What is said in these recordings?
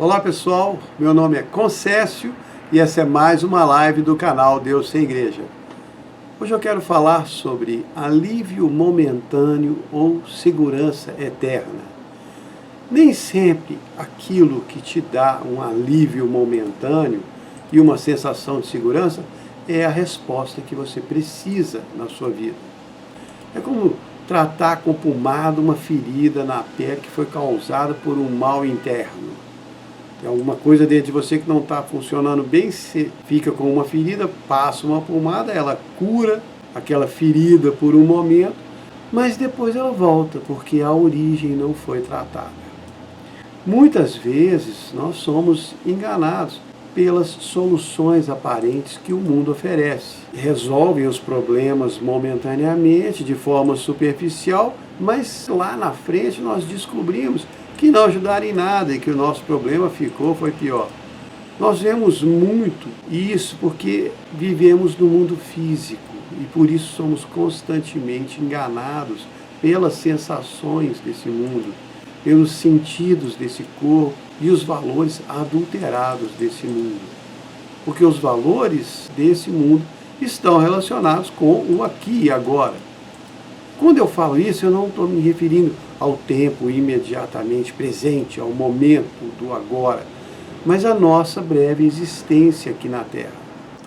Olá pessoal, meu nome é Concécio e essa é mais uma live do canal Deus Sem Igreja. Hoje eu quero falar sobre alívio momentâneo ou segurança eterna. Nem sempre aquilo que te dá um alívio momentâneo e uma sensação de segurança é a resposta que você precisa na sua vida. É como tratar com pomada uma ferida na pele que foi causada por um mal interno. Tem alguma coisa dentro de você que não está funcionando bem, você fica com uma ferida, passa uma pomada, ela cura aquela ferida por um momento, mas depois ela volta, porque a origem não foi tratada. Muitas vezes nós somos enganados pelas soluções aparentes que o mundo oferece. Resolvem os problemas momentaneamente, de forma superficial, mas lá na frente nós descobrimos que não ajudaram em nada e que o nosso problema foi pior. Nós vemos muito isso porque vivemos no mundo físico e por isso somos constantemente enganados pelas sensações desse mundo, pelos sentidos desse corpo e os valores adulterados desse mundo. Porque os valores desse mundo estão relacionados com o aqui e agora. Quando eu falo isso, eu não estou me referindo ao tempo imediatamente presente, ao momento do agora, mas à nossa breve existência aqui na Terra.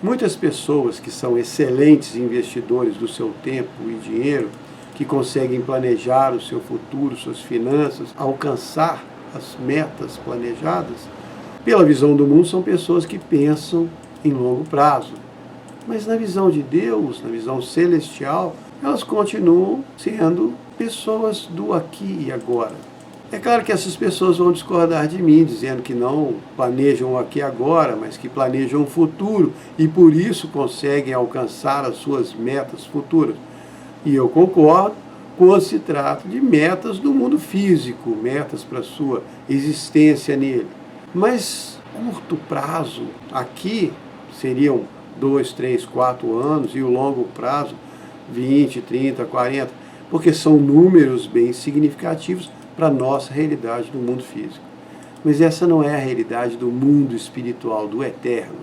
Muitas pessoas que são excelentes investidores do seu tempo e dinheiro, que conseguem planejar o seu futuro, suas finanças, alcançar as metas planejadas, pela visão do mundo, são pessoas que pensam em longo prazo. Mas na visão de Deus, na visão celestial, elas continuam sendo pessoas do aqui e agora. É claro que essas pessoas vão discordar de mim, dizendo que não planejam o aqui e agora, mas que planejam o futuro e por isso conseguem alcançar as suas metas futuras. E eu concordo quando se trata de metas do mundo físico, metas para a sua existência nele. Mas curto prazo, aqui seriam 2, 3, 4 anos e o longo prazo 20, 30, 40, porque são números bem significativos para a nossa realidade do mundo físico. Mas essa não é a realidade do mundo espiritual, do eterno.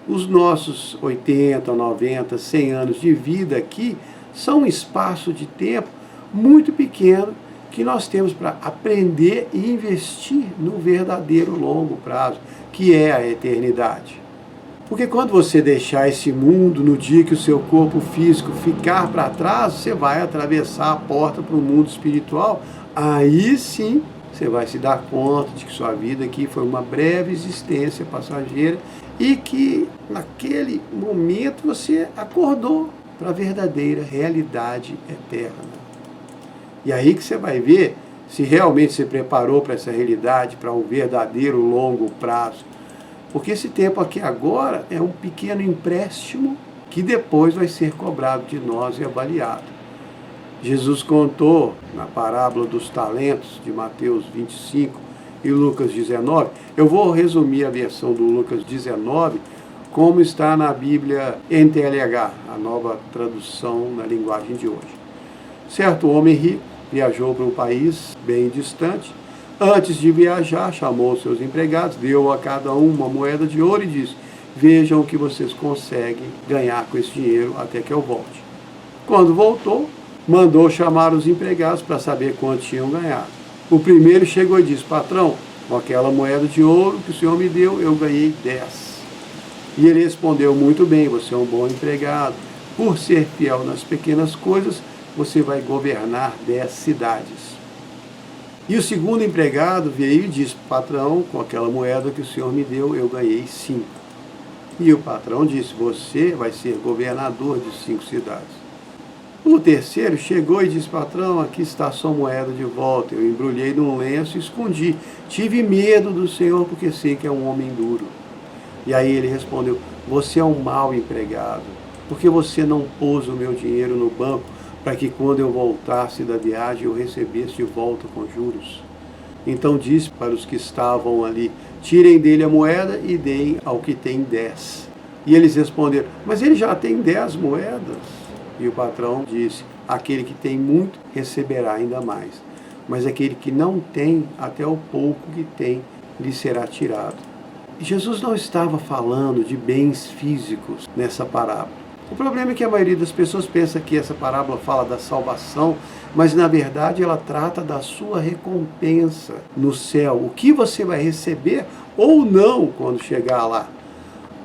Os nossos 80, 90, 100 anos de vida aqui são um espaço de tempo muito pequeno que nós temos para aprender e investir no verdadeiro longo prazo, que é a eternidade. Porque quando você deixar esse mundo, no dia que o seu corpo físico ficar para trás, você vai atravessar a porta para o mundo espiritual, aí sim você vai se dar conta de que sua vida aqui foi uma breve existência passageira e que naquele momento você acordou para a verdadeira realidade eterna. E aí que você vai ver se realmente você preparou para essa realidade, para um verdadeiro longo prazo. Porque esse tempo aqui agora é um pequeno empréstimo que depois vai ser cobrado de nós e avaliado. Jesus contou na parábola dos talentos de Mateus 25 e Lucas 19. Eu vou resumir a versão do Lucas 19 como está na Bíblia NTLH, a nova tradução na linguagem de hoje. Certo homem rico viajou para um país bem distante. Antes de viajar, chamou seus empregados, deu a cada um uma moeda de ouro e disse: vejam o que vocês conseguem ganhar com esse dinheiro até que eu volte. Quando voltou, mandou chamar os empregados para saber quanto tinham ganhado. O primeiro chegou e disse: patrão, com aquela moeda de ouro que o senhor me deu, eu ganhei 10. E ele respondeu: muito bem, você é um bom empregado. Por ser fiel nas pequenas coisas, você vai governar 10 cidades. E o segundo empregado veio e disse: patrão, com aquela moeda que o senhor me deu, eu ganhei 5. E o patrão disse: você vai ser governador de 5 cidades. O terceiro chegou e disse: patrão, aqui está a sua moeda de volta. Eu embrulhei num lenço e escondi. Tive medo do senhor porque sei que é um homem duro. E aí ele respondeu: você é um mau empregado, porque você não pôs o meu dinheiro no banco para que quando eu voltasse da viagem eu recebesse de volta com juros. Então disse para os que estavam ali: tirem dele a moeda e deem ao que tem 10. E eles responderam: mas ele já tem 10 moedas. E o patrão disse: aquele que tem muito receberá ainda mais, mas aquele que não tem, até o pouco que tem, lhe será tirado. E Jesus não estava falando de bens físicos nessa parábola. O problema é que a maioria das pessoas pensa que essa parábola fala da salvação, mas na verdade ela trata da sua recompensa no céu. O que você vai receber ou não quando chegar lá.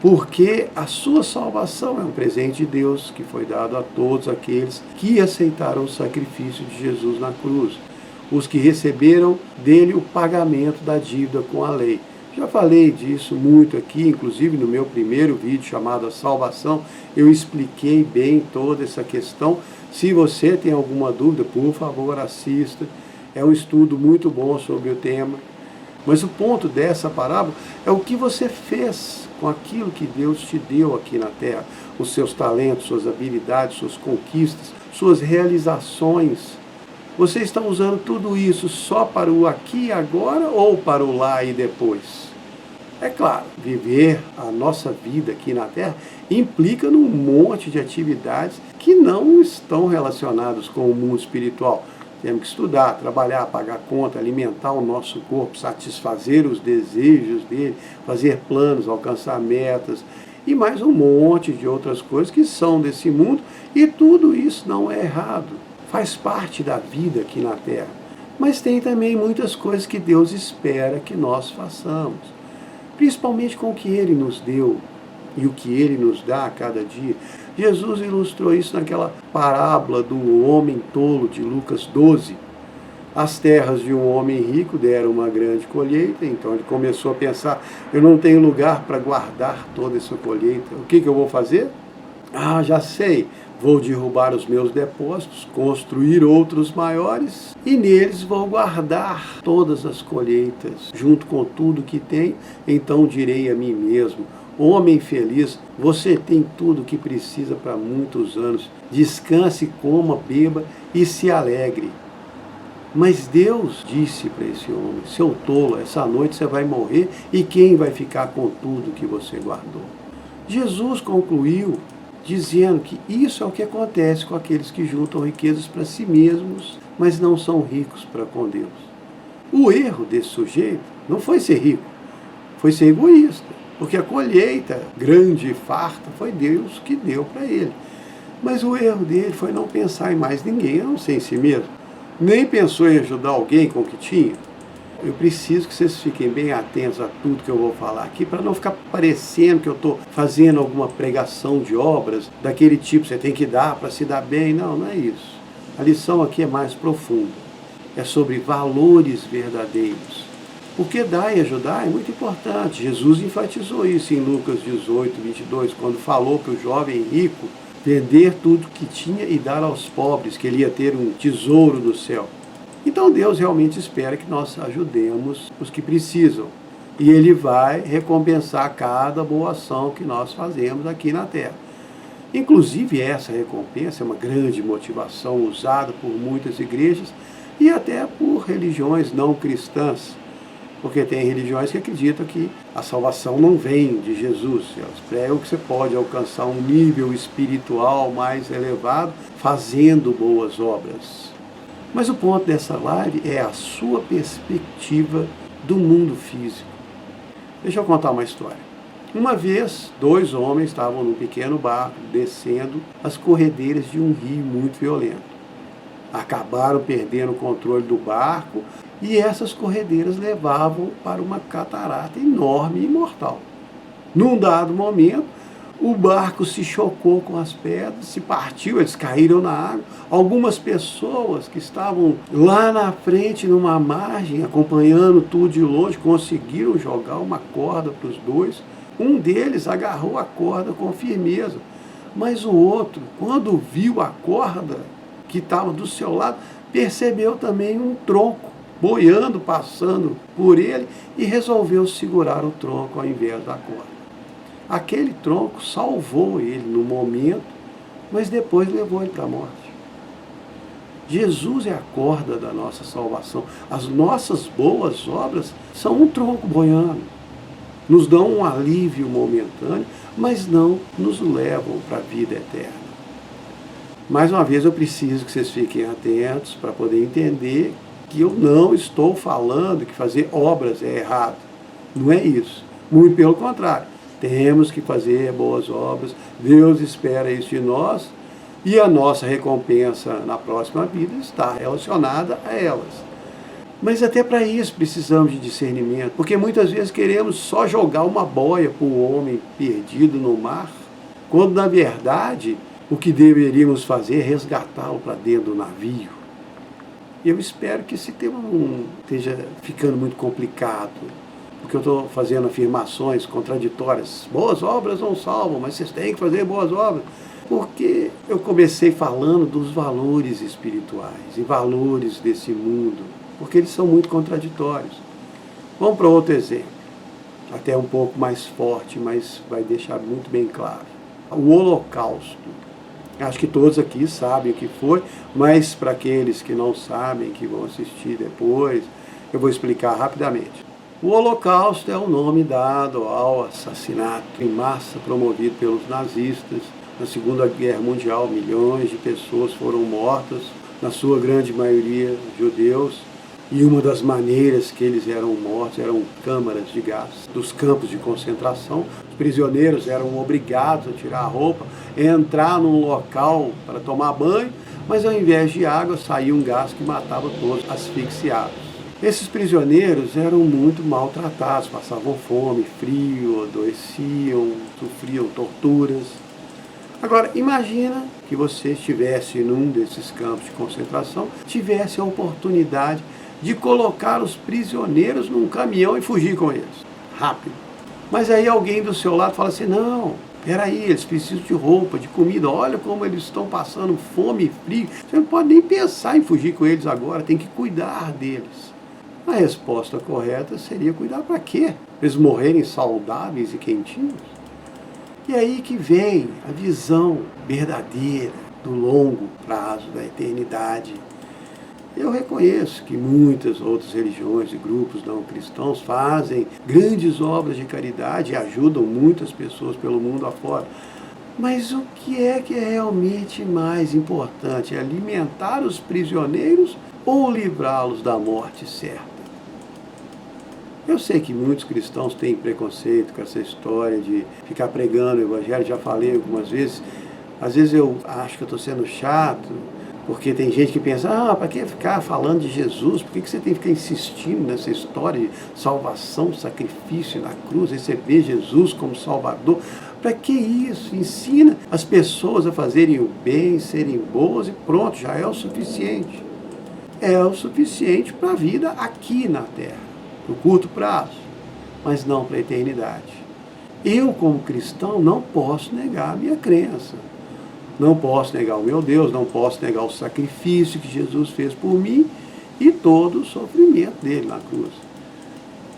Porque a sua salvação é um presente de Deus que foi dado a todos aqueles que aceitaram o sacrifício de Jesus na cruz. Os que receberam dele o pagamento da dívida com a lei. Já falei disso muito aqui, inclusive no meu primeiro vídeo chamado A Salvação, eu expliquei bem toda essa questão. Se você tem alguma dúvida, por favor, assista. É um estudo muito bom sobre o tema. Mas o ponto dessa parábola é o que você fez com aquilo que Deus te deu aqui na terra. Os seus talentos, suas habilidades, suas conquistas, suas realizações. Você está usando tudo isso só para o aqui e agora ou para o lá e depois? É claro, viver a nossa vida aqui na Terra implica num monte de atividades que não estão relacionadas com o mundo espiritual. Temos que estudar, trabalhar, pagar conta, alimentar o nosso corpo, satisfazer os desejos dele, fazer planos, alcançar metas e mais um monte de outras coisas que são desse mundo, e tudo isso não é errado. Faz parte da vida aqui na Terra. Mas tem também muitas coisas que Deus espera que nós façamos. Principalmente com o que Ele nos deu e o que Ele nos dá a cada dia. Jesus ilustrou isso naquela parábola do homem tolo de Lucas 12. As terras de um homem rico deram uma grande colheita, então ele começou a pensar, eu não tenho lugar para guardar toda essa colheita. O que eu vou fazer? Ah, já sei. Vou derrubar os meus depósitos, construir outros maiores, e neles vou guardar todas as colheitas, junto com tudo que tem. Então direi a mim mesmo, homem feliz, você tem tudo o que precisa para muitos anos. Descanse, coma, beba e se alegre. Mas Deus disse para esse homem, seu tolo, essa noite você vai morrer, e quem vai ficar com tudo que você guardou? Jesus concluiu dizendo que isso é o que acontece com aqueles que juntam riquezas para si mesmos, mas não são ricos para com Deus. O erro desse sujeito não foi ser rico, foi ser egoísta, porque a colheita grande e farta foi Deus que deu para ele. Mas o erro dele foi não pensar em mais ninguém, a não ser em si mesmo. Nem pensou em ajudar alguém com o que tinha. Eu preciso que vocês fiquem bem atentos a tudo que eu vou falar aqui, para não ficar parecendo que eu estou fazendo alguma pregação de obras daquele tipo, você tem que dar para se dar bem. Não, não é isso. A lição aqui é mais profunda. É sobre valores verdadeiros. Porque dar e ajudar é muito importante. Jesus enfatizou isso em Lucas 18, 22, quando falou para o jovem rico vender tudo que tinha e dar aos pobres, que ele ia ter um tesouro no céu. Então Deus realmente espera que nós ajudemos os que precisam. E Ele vai recompensar cada boa ação que nós fazemos aqui na Terra. Inclusive essa recompensa é uma grande motivação usada por muitas igrejas e até por religiões não cristãs. Porque tem religiões que acreditam que a salvação não vem de Jesus. Elas pregam que você pode alcançar um nível espiritual mais elevado fazendo boas obras. Mas o ponto dessa live é a sua perspectiva do mundo físico. Deixa eu contar uma história. Uma vez, 2 homens estavam num pequeno barco descendo as corredeiras de um rio muito violento. Acabaram perdendo o controle do barco e essas corredeiras levavam para uma catarata enorme e mortal. Num dado momento, o barco se chocou com as pedras, se partiu, eles caíram na água. Algumas pessoas que estavam lá na frente, numa margem, acompanhando tudo de longe, conseguiram jogar uma corda para os 2. Um deles agarrou a corda com firmeza, mas o outro, quando viu a corda que estava do seu lado, percebeu também um tronco boiando, passando por ele, e resolveu segurar o tronco ao invés da corda. Aquele tronco salvou ele no momento, mas depois levou ele para a morte. Jesus é a corda da nossa salvação. As nossas boas obras são um tronco boiando. Nos dão um alívio momentâneo, mas não nos levam para a vida eterna. Mais uma vez eu preciso que vocês fiquem atentos para poder entender que eu não estou falando que fazer obras é errado. Não é isso. Muito pelo contrário. Temos que fazer boas obras, Deus espera isso de nós, e a nossa recompensa na próxima vida está relacionada a elas. Mas até para isso precisamos de discernimento, porque muitas vezes queremos só jogar uma boia para o homem perdido no mar, quando na verdade o que deveríamos fazer é resgatá-lo para dentro do navio. Eu espero que esse tema não esteja ficando muito complicado, porque eu estou fazendo afirmações contraditórias. Boas obras não salvam, mas vocês têm que fazer boas obras. Porque eu comecei falando dos valores espirituais e valores desse mundo, porque eles são muito contraditórios. Vamos para outro exemplo, até um pouco mais forte, mas vai deixar muito bem claro. O Holocausto. Acho que todos aqui sabem o que foi, mas para aqueles que não sabem, que vão assistir depois, eu vou explicar rapidamente. O Holocausto é o nome dado ao assassinato em massa promovido pelos nazistas. Na Segunda Guerra Mundial, milhões de pessoas foram mortas, na sua grande maioria judeus, e uma das maneiras que eles eram mortos eram câmaras de gás. Dos campos de concentração, os prisioneiros eram obrigados a tirar a roupa, entrar num local para tomar banho, mas ao invés de água saía um gás que matava todos, asfixiados. Esses prisioneiros eram muito maltratados, passavam fome, frio, adoeciam, sofriam torturas. Agora, imagina que você estivesse num desses campos de concentração, tivesse a oportunidade de colocar os prisioneiros num caminhão e fugir com eles, rápido. Mas aí alguém do seu lado fala assim, não, peraí, eles precisam de roupa, de comida, olha como eles estão passando fome e frio, você não pode nem pensar em fugir com eles agora, tem que cuidar deles. A resposta correta seria cuidar para quê? Eles morrerem saudáveis e quentinhos? E aí que vem a visão verdadeira do longo prazo, da eternidade. Eu reconheço que muitas outras religiões e grupos não cristãos fazem grandes obras de caridade e ajudam muitas pessoas pelo mundo afora. Mas o que é realmente mais importante? É alimentar os prisioneiros ou livrá-los da morte certa? Eu sei que muitos cristãos têm preconceito com essa história de ficar pregando o evangelho, já falei algumas vezes. Às vezes eu acho que eu estou sendo chato, porque tem gente que pensa, para que ficar falando de Jesus? Por que você tem que ficar insistindo nessa história de salvação, sacrifício na cruz, receber Jesus como Salvador? Para que isso? Ensina as pessoas a fazerem o bem, serem boas e pronto, já é o suficiente. É o suficiente para a vida aqui na Terra. Para o curto prazo, mas não para a eternidade. Eu, como cristão, não posso negar a minha crença. Não posso negar o meu Deus, não posso negar o sacrifício que Jesus fez por mim e todo o sofrimento dele na cruz.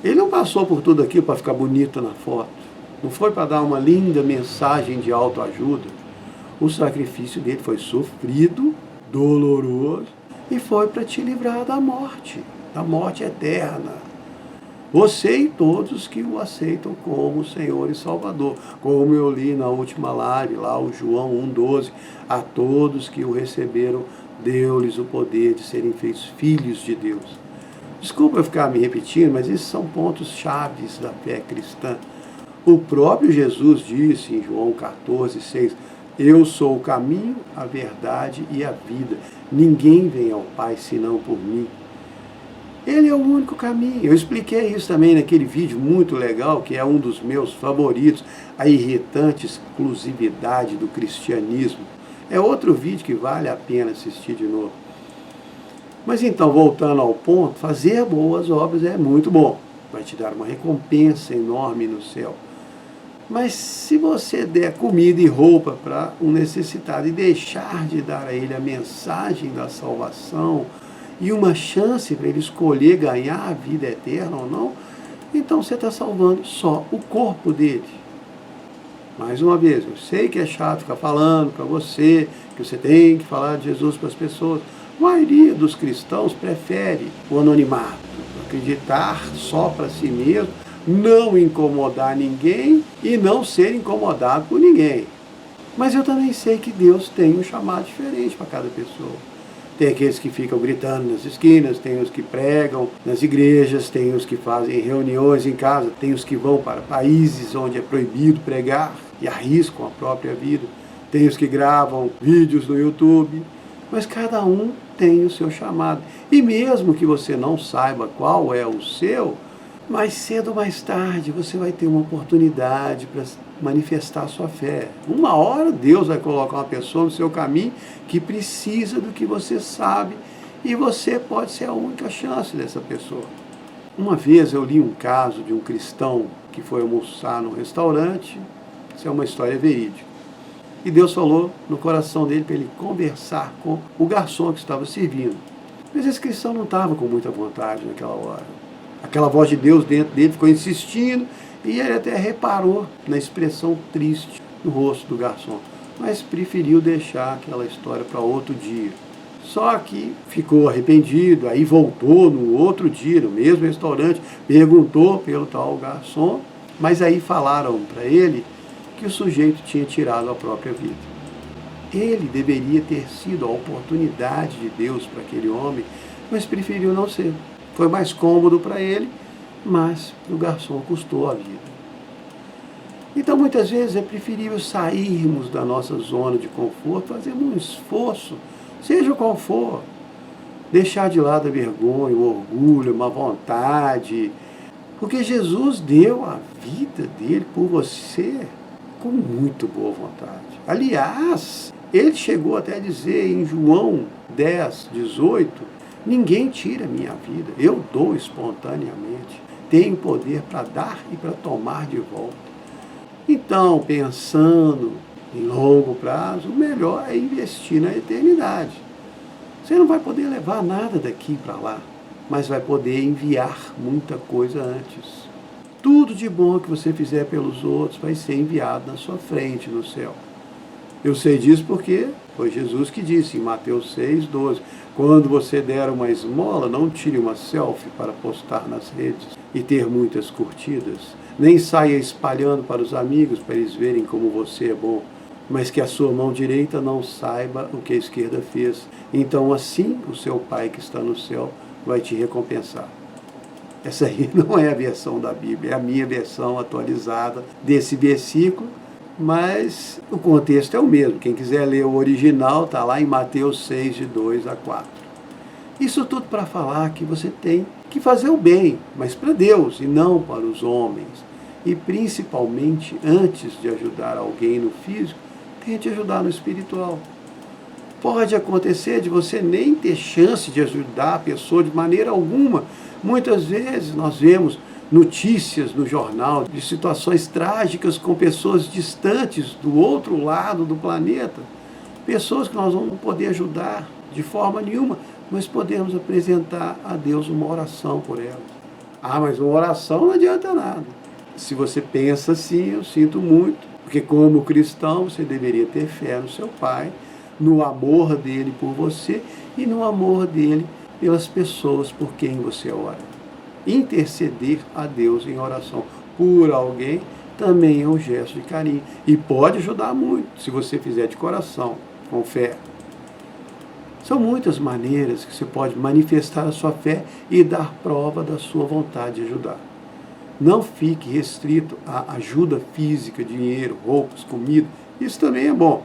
Ele não passou por tudo aquilo para ficar bonito na foto. Não foi para dar uma linda mensagem de autoajuda. O sacrifício dele foi sofrido, doloroso, e foi para te livrar da morte eterna. Você e todos que o aceitam como Senhor e Salvador. Como eu li na última live, lá o João 1,12, a todos que o receberam, deu-lhes o poder de serem feitos filhos de Deus. Desculpa eu ficar me repetindo, mas esses são pontos chaves da fé cristã. O próprio Jesus disse em João 14,6, eu sou o caminho, a verdade e a vida. Ninguém vem ao Pai senão por mim. Ele é o único caminho. Eu expliquei isso também naquele vídeo muito legal, que é um dos meus favoritos, a irritante exclusividade do cristianismo. É outro vídeo que vale a pena assistir de novo. Mas então, voltando ao ponto, fazer boas obras é muito bom. Vai te dar uma recompensa enorme no céu. Mas se você der comida e roupa para um necessitado e deixar de dar a ele a mensagem da salvação, e uma chance para ele escolher ganhar a vida eterna ou não, então você está salvando só o corpo dele. Mais uma vez, eu sei que é chato ficar falando para você, que você tem que falar de Jesus para as pessoas. A maioria dos cristãos prefere o anonimato, acreditar só para si mesmo, não incomodar ninguém e não ser incomodado por ninguém. Mas eu também sei que Deus tem um chamado diferente para cada pessoa. Tem aqueles que ficam gritando nas esquinas, tem os que pregam nas igrejas, tem os que fazem reuniões em casa, tem os que vão para países onde é proibido pregar e arriscam a própria vida, tem os que gravam vídeos no YouTube, mas cada um tem o seu chamado. E mesmo que você não saiba qual é o seu, mais cedo ou mais tarde você vai ter uma oportunidade para manifestar a sua fé. Uma hora Deus vai colocar uma pessoa no seu caminho que precisa do que você sabe e você pode ser a única chance dessa pessoa. Uma vez eu li um caso de um cristão que foi almoçar num restaurante, isso é uma história verídica, e Deus falou no coração dele para ele conversar com o garçom que estava servindo. Mas esse cristão não estava com muita vontade naquela hora. Aquela voz de Deus dentro dele ficou insistindo e ele até reparou na expressão triste no rosto do garçom, mas preferiu deixar aquela história para outro dia. Só que ficou arrependido, aí voltou no outro dia, no mesmo restaurante, perguntou pelo tal garçom, mas aí falaram para ele que o sujeito tinha tirado a própria vida. Ele deveria ter sido a oportunidade de Deus para aquele homem, mas preferiu não ser. Foi mais cômodo para ele, mas o garçom custou a vida. Então, muitas vezes é preferível sairmos da nossa zona de conforto, fazermos um esforço, seja qual for, deixar de lado a vergonha, o orgulho, a má vontade, porque Jesus deu a vida dele por você com muito boa vontade. Aliás, ele chegou até a dizer em João 10, 18, ninguém tira a minha vida, eu dou espontaneamente, tenho poder para dar e para tomar de volta. Então, pensando em longo prazo, o melhor é investir na eternidade. Você não vai poder levar nada daqui para lá, mas vai poder enviar muita coisa antes. Tudo de bom que você fizer pelos outros vai ser enviado na sua frente no céu. Eu sei disso porque foi Jesus que disse em Mateus 6, 12, quando você der uma esmola, não tire uma selfie para postar nas redes e ter muitas curtidas, nem saia espalhando para os amigos para eles verem como você é bom, mas que a sua mão direita não saiba o que a esquerda fez. Então assim o seu Pai que está no céu vai te recompensar. Essa aí não é a versão da Bíblia, é a minha versão atualizada desse versículo, mas o contexto é o mesmo. Quem quiser ler o original está lá em Mateus 6, de 2 a 4. Isso tudo para falar que você tem que fazer o bem, mas para Deus e não para os homens. E principalmente, antes de ajudar alguém no físico, tente ajudar no espiritual. Pode acontecer de você nem ter chance de ajudar a pessoa de maneira alguma. Muitas vezes nós vemos notícias no jornal de situações trágicas com pessoas distantes do outro lado do planeta. Pessoas que nós não vamos poder ajudar de forma nenhuma, mas podemos apresentar a Deus uma oração por elas. Ah, mas uma oração não adianta nada. Se você pensa assim, eu sinto muito, porque como cristão você deveria ter fé no seu Pai, no amor dele por você e no amor dele pelas pessoas por quem você ora. Interceder a Deus em oração por alguém também é um gesto de carinho e pode ajudar muito se você fizer de coração, com fé. São muitas maneiras que você pode manifestar a sua fé e dar prova da sua vontade de ajudar. Não fique restrito à ajuda física, dinheiro, roupas, comida, isso também é bom.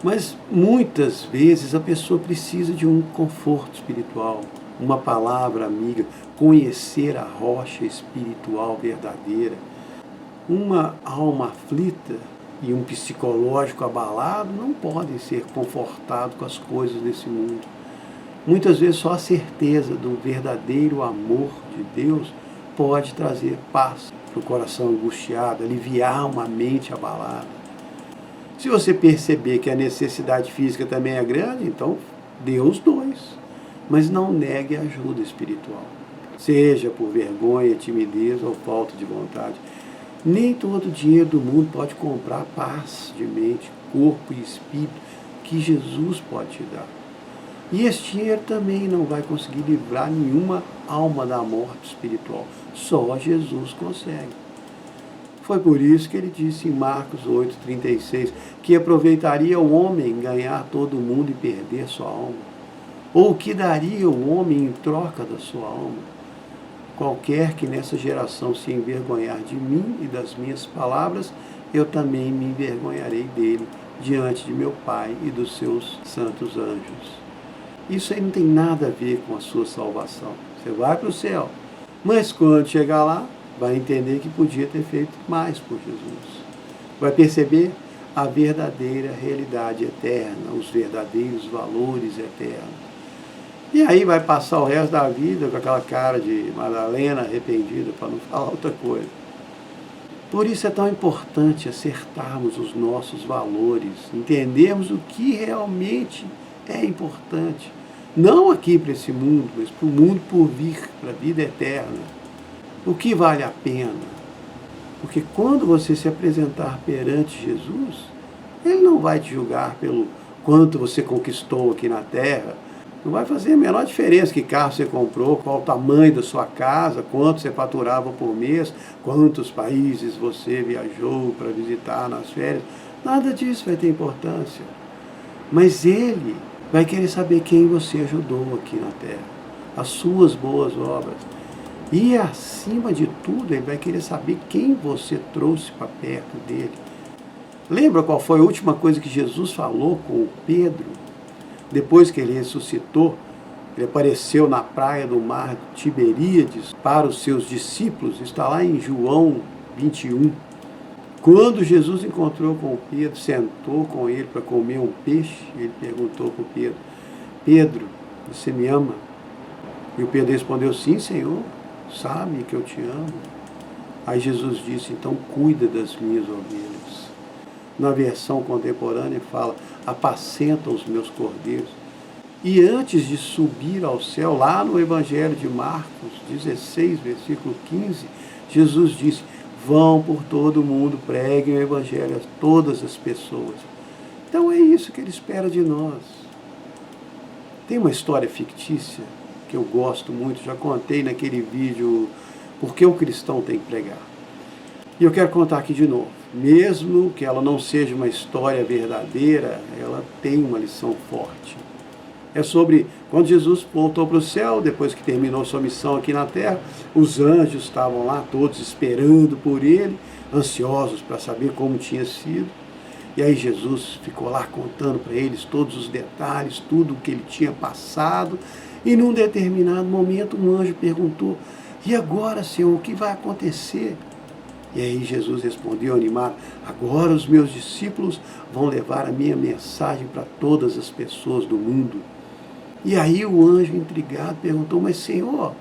Mas muitas vezes a pessoa precisa de um conforto espiritual, uma palavra amiga, conhecer a rocha espiritual verdadeira. Uma alma aflita e um psicológico abalado não podem ser confortados com as coisas desse mundo. Muitas vezes só a certeza do verdadeiro amor de Deus pode trazer paz para o coração angustiado, aliviar uma mente abalada. Se você perceber que a necessidade física também é grande, então dê os dois, mas não negue a ajuda espiritual, seja por vergonha, timidez ou falta de vontade. Nem todo o dinheiro do mundo pode comprar paz de mente, corpo e espírito que Jesus pode te dar. E esse dinheiro também não vai conseguir livrar nenhuma alma da morte espiritual. Só Jesus consegue. Foi por isso que ele disse em Marcos 8,36, que aproveitaria o homem ganhar todo o mundo e perder sua alma. Ou o que daria o homem em troca da sua alma? Qualquer que nessa geração se envergonhar de mim e das minhas palavras, eu também me envergonharei dele diante de meu Pai e dos seus santos anjos. Isso aí não tem nada a ver com a sua salvação. Você vai para o céu, mas quando chegar lá, vai entender que podia ter feito mais por Jesus. Vai perceber a verdadeira realidade eterna, os verdadeiros valores eternos. E aí vai passar o resto da vida com aquela cara de Madalena arrependida, para não falar outra coisa. Por isso é tão importante acertarmos os nossos valores, entendermos o que realmente é importante. Não aqui para esse mundo, mas para o mundo por vir, para a vida eterna. O que vale a pena? Porque quando você se apresentar perante Jesus, Ele não vai te julgar pelo quanto você conquistou aqui na terra. Não vai fazer a menor diferença que carro você comprou, qual o tamanho da sua casa, quanto você faturava por mês, quantos países você viajou para visitar nas férias. Nada disso vai ter importância. Mas Ele vai querer saber quem você ajudou aqui na terra, as suas boas obras. E, acima de tudo, Ele vai querer saber quem você trouxe para perto dele. Lembra qual foi a última coisa que Jesus falou com o Pedro? Depois que Ele ressuscitou, Ele apareceu na praia do mar de Tiberíades para os seus discípulos. Está lá em João 21. Quando Jesus encontrou com o Pedro, sentou com ele para comer um peixe, Ele perguntou para o Pedro: Pedro, você me ama? E o Pedro respondeu: sim, Senhor, sabe que eu te amo. Aí Jesus disse: então cuida das minhas ovelhas. Na versão contemporânea fala: apacenta os meus cordeiros. E antes de subir ao céu, lá no Evangelho de Marcos 16, versículo 15, Jesus disse: vão por todo o mundo, preguem o Evangelho a todas as pessoas. Então é isso que Ele espera de nós. Tem uma história fictícia que eu gosto muito, já contei naquele vídeo Por que o cristão tem que pregar. E eu quero contar aqui de novo. Mesmo que ela não seja uma história verdadeira, ela tem uma lição forte. É sobre quando Jesus voltou para o céu, depois que terminou sua missão aqui na terra, os anjos estavam lá todos esperando por Ele, ansiosos para saber como tinha sido. E aí Jesus ficou lá contando para eles todos os detalhes, tudo o que Ele tinha passado. E num determinado momento um anjo perguntou: e agora, Senhor, o que vai acontecer? E aí Jesus respondeu animado: agora os meus discípulos vão levar a minha mensagem para todas as pessoas do mundo. E aí o anjo intrigado perguntou: mas Senhor,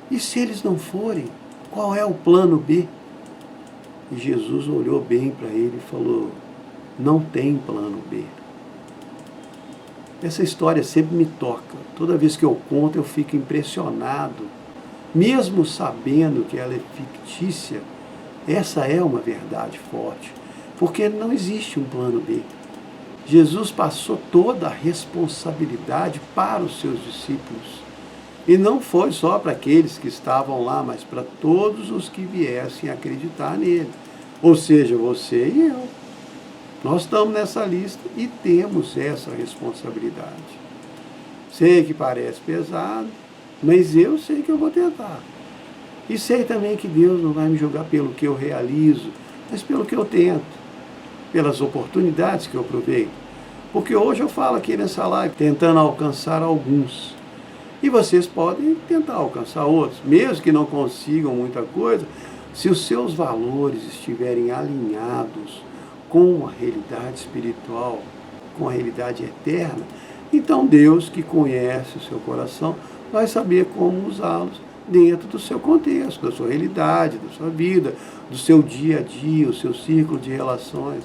e se eles não forem? Qual é o plano B? E Jesus olhou bem para ele e falou: não tem plano B. Essa história sempre me toca. Toda vez que eu conto eu fico impressionado. Mesmo sabendo que ela é fictícia, essa é uma verdade forte. Porque não existe um plano B. Jesus passou toda a responsabilidade para os seus discípulos. E não foi só para aqueles que estavam lá, mas para todos os que viessem acreditar nele. Ou seja, você e eu. Nós estamos nessa lista e temos essa responsabilidade. Sei que parece pesado, mas eu sei que eu vou tentar. E sei também que Deus não vai me julgar pelo que eu realizo, mas pelo que eu tento, pelas oportunidades que eu aproveito. Porque hoje eu falo aqui nessa live tentando alcançar alguns. E vocês podem tentar alcançar outros, mesmo que não consigam muita coisa, se os seus valores estiverem alinhados com a realidade espiritual, com a realidade eterna, então Deus, que conhece o seu coração, vai saber como usá-los dentro do seu contexto, da sua realidade, da sua vida, do seu dia a dia, o seu círculo de relações.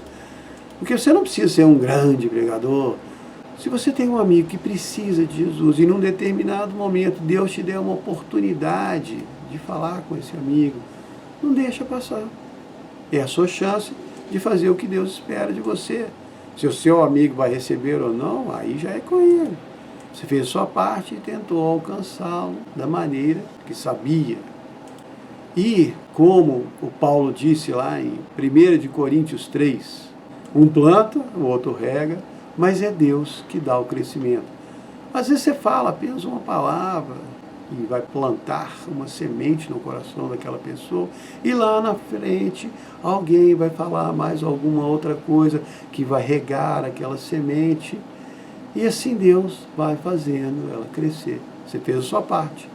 Porque você não precisa ser um grande pregador. Se você tem um amigo que precisa de Jesus e num determinado momento Deus te der uma oportunidade de falar com esse amigo, não deixa passar. É a sua chance de fazer o que Deus espera de você. Se o seu amigo vai receber ou não, aí já é com ele. Você fez a sua parte e tentou alcançá-lo da maneira que sabia. E, como o Paulo disse lá em 1 Coríntios 3, um planta, o outro rega, mas é Deus que dá o crescimento. Às vezes você fala apenas uma palavra e vai plantar uma semente no coração daquela pessoa, e lá na frente alguém vai falar mais alguma outra coisa que vai regar aquela semente, e assim Deus vai fazendo ela crescer. Você fez a sua parte,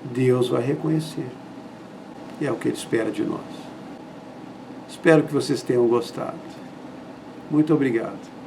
Deus vai reconhecer. E é o que Ele espera de nós. Espero que vocês tenham gostado. Muito obrigado.